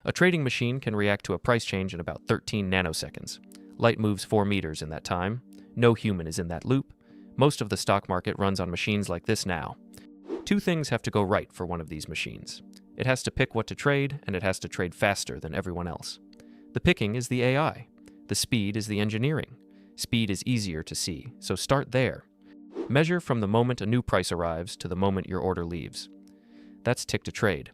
A trading machine can react to a price change in about 13 nanoseconds. Light moves 4 meters in that time. No human is in that loop. Most of the stock market runs on machines like this now. Two things have to go right for one of these machines. It has to pick what to trade, and it has to trade faster than everyone else. The picking is the AI. The speed is the engineering. Speed is easier to see, so start there. Measure from the moment a new price arrives to the moment your order leaves. That's tick to trade.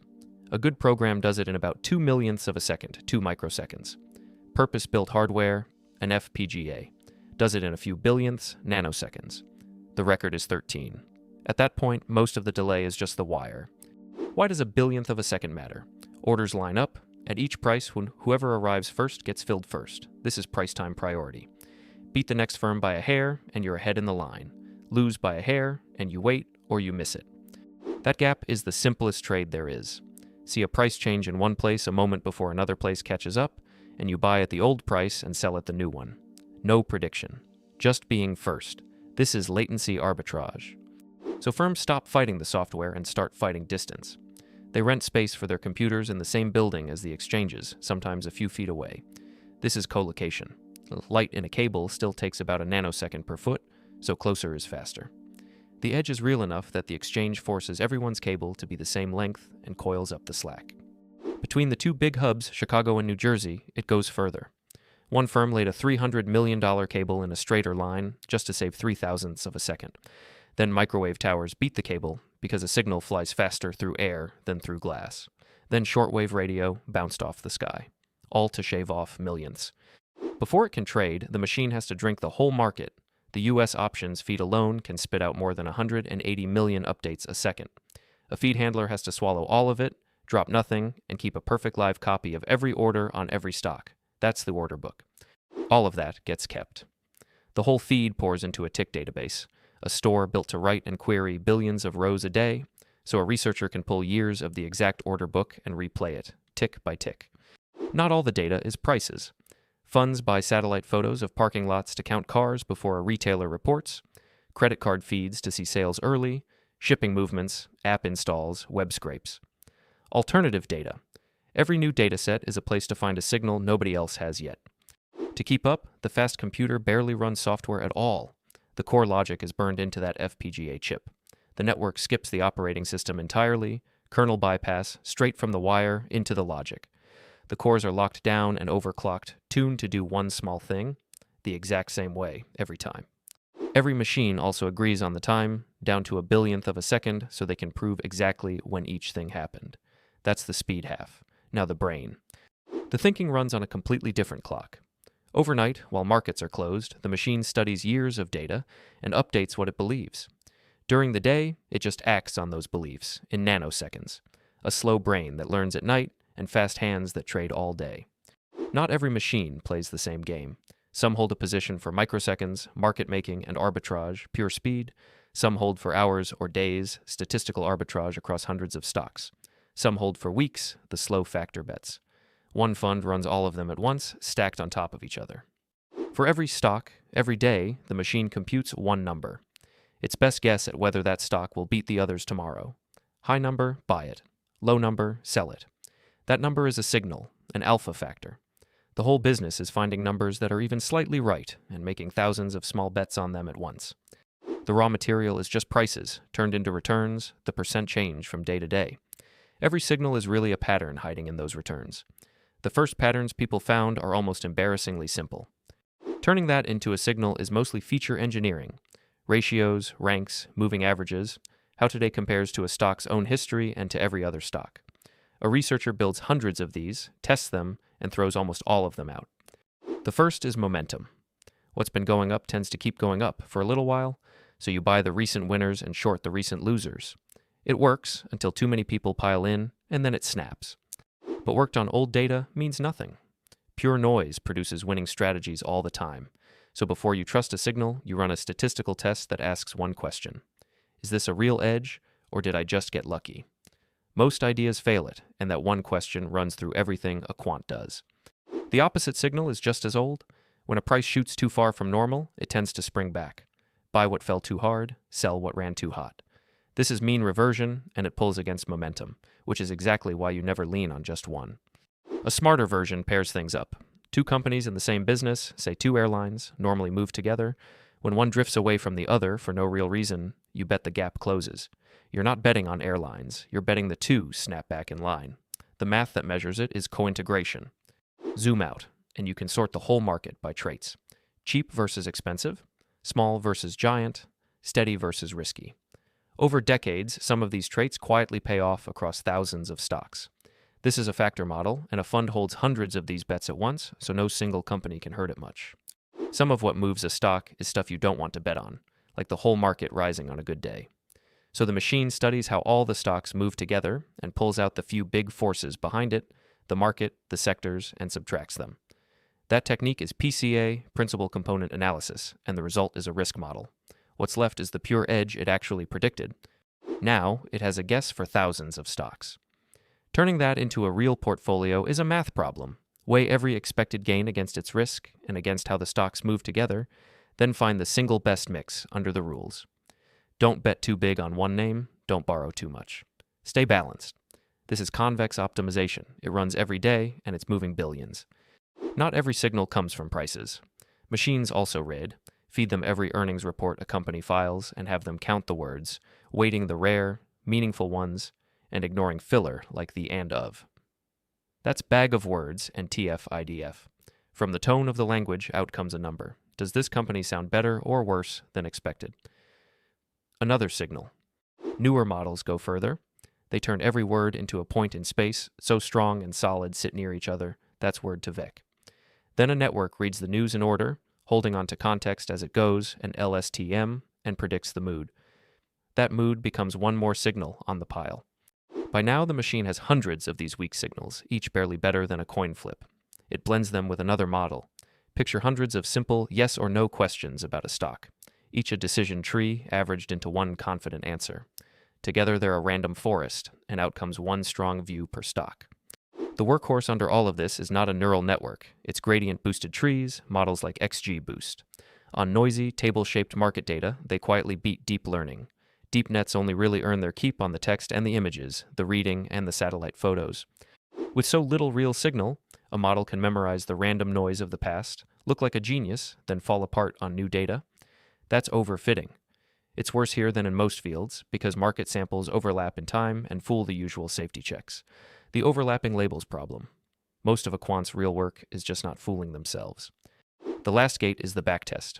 A good program does it in about 2 millionths of a second, 2 microseconds. Purpose-built hardware, an FPGA, does it in a few billionths, nanoseconds. The record is 13. At that point, most of the delay is just the wire. Why does a billionth of a second matter? Orders line up. At each price, whoever arrives first gets filled first. This is price time priority. Beat the next firm by a hair, and you're ahead in the line. Lose by a hair, and you wait, or you miss it. That gap is the simplest trade there is. See a price change in one place a moment before another place catches up, and you buy at the old price and sell at the new one. No prediction. Just being first. This is latency arbitrage. So firms stop fighting the software and start fighting distance. They rent space for their computers in the same building as the exchanges, sometimes a few feet away. This is colocation. Light in a cable still takes about a nanosecond per foot, so closer is faster. The edge is real enough that the exchange forces everyone's cable to be the same length and coils up the slack. Between the two big hubs, Chicago and New Jersey, it goes further. One firm laid a $300 million cable in a straighter line just to save 0.003 of a second. Then microwave towers beat the cable because a signal flies faster through air than through glass. Then shortwave radio bounced off the sky, all to shave off millionths. Before it can trade, the machine has to drink the whole market. The U.S. options feed alone can spit out more than 180 million updates a second. A feed handler has to swallow all of it, drop nothing, and keep a perfect live copy of every order on every stock. That's the order book. All of that gets kept. The whole feed pours into a tick database, a store built to write and query billions of rows a day, so a researcher can pull years of the exact order book and replay it, tick by tick. Not all the data is prices. Funds buy satellite photos of parking lots to count cars before a retailer reports, credit card feeds to see sales early, shipping movements, app installs, web scrapes. Alternative data. Every new dataset is a place to find a signal nobody else has yet. To keep up, the fast computer barely runs software at all. The core logic is burned into that FPGA chip. The network skips the operating system entirely, kernel bypass, straight from the wire into the logic. The cores are locked down and overclocked, tuned to do one small thing, the exact same way, every time. Every machine also agrees on the time, down to a billionth of a second, so they can prove exactly when each thing happened. That's the speed half. Now the brain. The thinking runs on a completely different clock. Overnight, while markets are closed, the machine studies years of data and updates what it believes. During the day, it just acts on those beliefs, in nanoseconds. A slow brain that learns at night, and fast hands that trade all day. Not every machine plays the same game. Some hold a position for microseconds, market making, and arbitrage, pure speed. Some hold for hours or days, statistical arbitrage across hundreds of stocks. Some hold for weeks, the slow factor bets. One fund runs all of them at once, stacked on top of each other. For every stock, every day, the machine computes one number. Its best guess at whether that stock will beat the others tomorrow. High number, buy it. Low number, sell it. That number is a signal, an alpha factor. The whole business is finding numbers that are even slightly right and making thousands of small bets on them at once. The raw material is just prices, turned into returns, the percent change from day to day. Every signal is really a pattern hiding in those returns. The first patterns people found are almost embarrassingly simple. Turning that into a signal is mostly feature engineering. Ratios, ranks, moving averages, how today compares to a stock's own history and to every other stock. A researcher builds hundreds of these, tests them, and throws almost all of them out. The first is momentum. What's been going up tends to keep going up for a little while, so you buy the recent winners and short the recent losers. It works until too many people pile in, and then it snaps. But worked on old data means nothing. Pure noise produces winning strategies all the time. So before you trust a signal, you run a statistical test that asks one question. Is this a real edge, or did I just get lucky? Most ideas fail it, and that one question runs through everything a quant does. The opposite signal is just as old. When a price shoots too far from normal, it tends to spring back. Buy what fell too hard, sell what ran too hot. This is mean reversion, and it pulls against momentum, which is exactly why you never lean on just one. A smarter version pairs things up. Two companies in the same business, say two airlines, normally move together. When one drifts away from the other for no real reason, you bet the gap closes. You're not betting on airlines, you're betting the two snap back in line. The math that measures it is cointegration. Zoom out, and you can sort the whole market by traits. Cheap versus expensive, small versus giant, steady versus risky. Over decades, some of these traits quietly pay off across thousands of stocks. This is a factor model, and a fund holds hundreds of these bets at once, so no single company can hurt it much. Some of what moves a stock is stuff you don't want to bet on, like the whole market rising on a good day. So the machine studies how all the stocks move together and pulls out the few big forces behind it, the market, the sectors, and subtracts them. That technique is PCA, principal component analysis, and the result is a risk model. What's left is the pure edge it actually predicted. Now, it has a guess for thousands of stocks. Turning that into a real portfolio is a math problem. Weigh every expected gain against its risk and against how the stocks move together, then find the single best mix under the rules. Don't bet too big on one name, don't borrow too much. Stay balanced. This is convex optimization. It runs every day, and it's moving billions. Not every signal comes from prices. Machines also read. Feed them every earnings report a company files and have them count the words, weighting the rare, meaningful ones, and ignoring filler like the and of. That's bag of words and TF-IDF. From the tone of the language, out comes a number. Does this company sound better or worse than expected? Another signal. Newer models go further. They turn every word into a point in space, so strong and solid sit near each other. That's word to vec. Then a network reads the news in order, holding on to context as it goes, an LSTM, and predicts the mood. That mood becomes one more signal on the pile. By now, the machine has hundreds of these weak signals, each barely better than a coin flip. It blends them with another model. Picture hundreds of simple yes or no questions about a stock, each a decision tree averaged into one confident answer. Together, they're a random forest, and out comes one strong view per stock. The workhorse under all of this is not a neural network. It's gradient-boosted trees, models like XGBoost. On noisy, table-shaped market data, they quietly beat deep learning. Deep nets only really earn their keep on the text and the images, the reading, and the satellite photos. With so little real signal, a model can memorize the random noise of the past, look like a genius, then fall apart on new data. That's overfitting. It's worse here than in most fields, because market samples overlap in time and fool the usual safety checks. The overlapping labels problem. Most of a quant's real work is just not fooling themselves. The last gate is the backtest.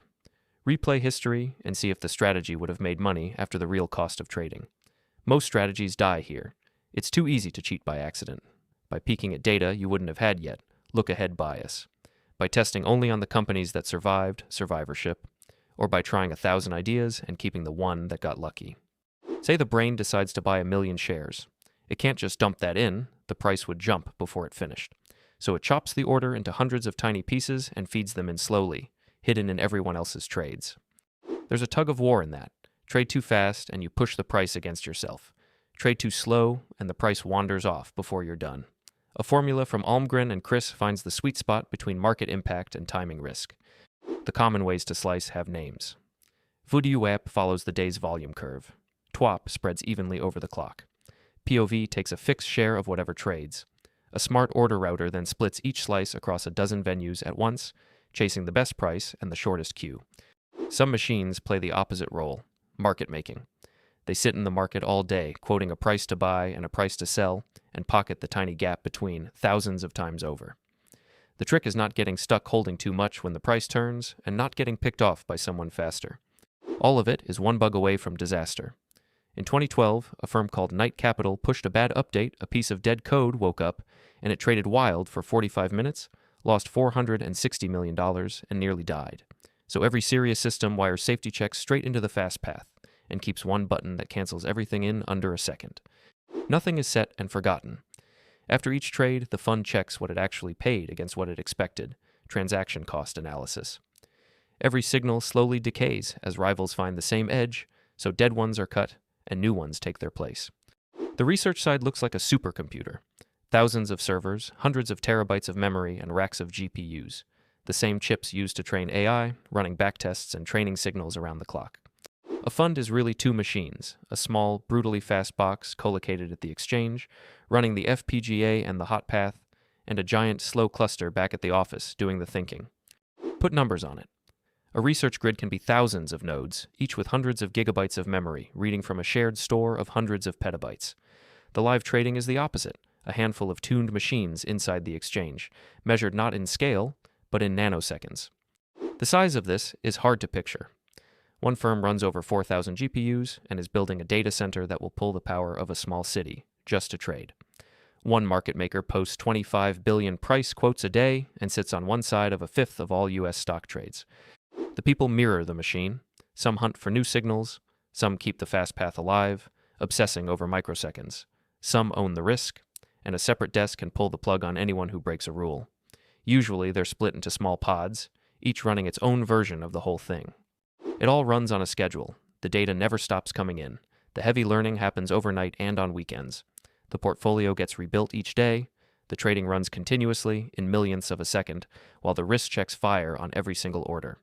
Replay history and see if the strategy would have made money after the real cost of trading. Most strategies die here. It's too easy to cheat by accident. By peeking at data you wouldn't have had yet, look-ahead bias. By testing only on the companies that survived, survivorship. Or by trying 1,000 ideas and keeping the one that got lucky. Say the brain decides to buy 1 million shares. It can't just dump that in, the price would jump before it finished. So it chops the order into hundreds of tiny pieces and feeds them in slowly, hidden in everyone else's trades. There's a tug of war in that. Trade too fast and you push the price against yourself. Trade too slow and the price wanders off before you're done. A formula from Almgren and Chris finds the sweet spot between market impact and timing risk. The common ways to slice have names. VDUAP follows the day's volume curve. TWAP spreads evenly over the clock. POV takes a fixed share of whatever trades. A smart order router then splits each slice across a dozen venues at once, chasing the best price and the shortest queue. Some machines play the opposite role, market making. They sit in the market all day, quoting a price to buy and a price to sell, and pocket the tiny gap between thousands of times over. The trick is not getting stuck holding too much when the price turns, and not getting picked off by someone faster. All of it is one bug away from disaster. In 2012, a firm called Knight Capital pushed a bad update, a piece of dead code woke up, and it traded wild for 45 minutes, lost $460 million, and nearly died. So every serious system wires safety checks straight into the fast path, and keeps one button that cancels everything in under a second. Nothing is set and forgotten. After each trade, the fund checks what it actually paid against what it expected, transaction cost analysis. Every signal slowly decays as rivals find the same edge, so dead ones are cut and new ones take their place. The research side looks like a supercomputer. Thousands of servers, hundreds of terabytes of memory, and racks of GPUs. The same chips used to train AI, running backtests and training signals around the clock. A fund is really two machines, a small, brutally fast box collocated at the exchange, running the FPGA and the hot path, and a giant, slow cluster back at the office doing the thinking. Put numbers on it. A research grid can be thousands of nodes, each with hundreds of gigabytes of memory, reading from a shared store of hundreds of petabytes. The live trading is the opposite, a handful of tuned machines inside the exchange, measured not in scale, but in nanoseconds. The size of this is hard to picture. One firm runs over 4,000 GPUs and is building a data center that will pull the power of a small city, just to trade. One market maker posts 25 billion price quotes a day and sits on one side of a fifth of all US stock trades. The people mirror the machine. Some hunt for new signals, some keep the fast path alive, obsessing over microseconds. Some own the risk, and a separate desk can pull the plug on anyone who breaks a rule. Usually they're split into small pods, each running its own version of the whole thing. It all runs on a schedule. The data never stops coming in. The heavy learning happens overnight and on weekends. The portfolio gets rebuilt each day. The trading runs continuously in millionths of a second, while the wrist checks fire on every single order.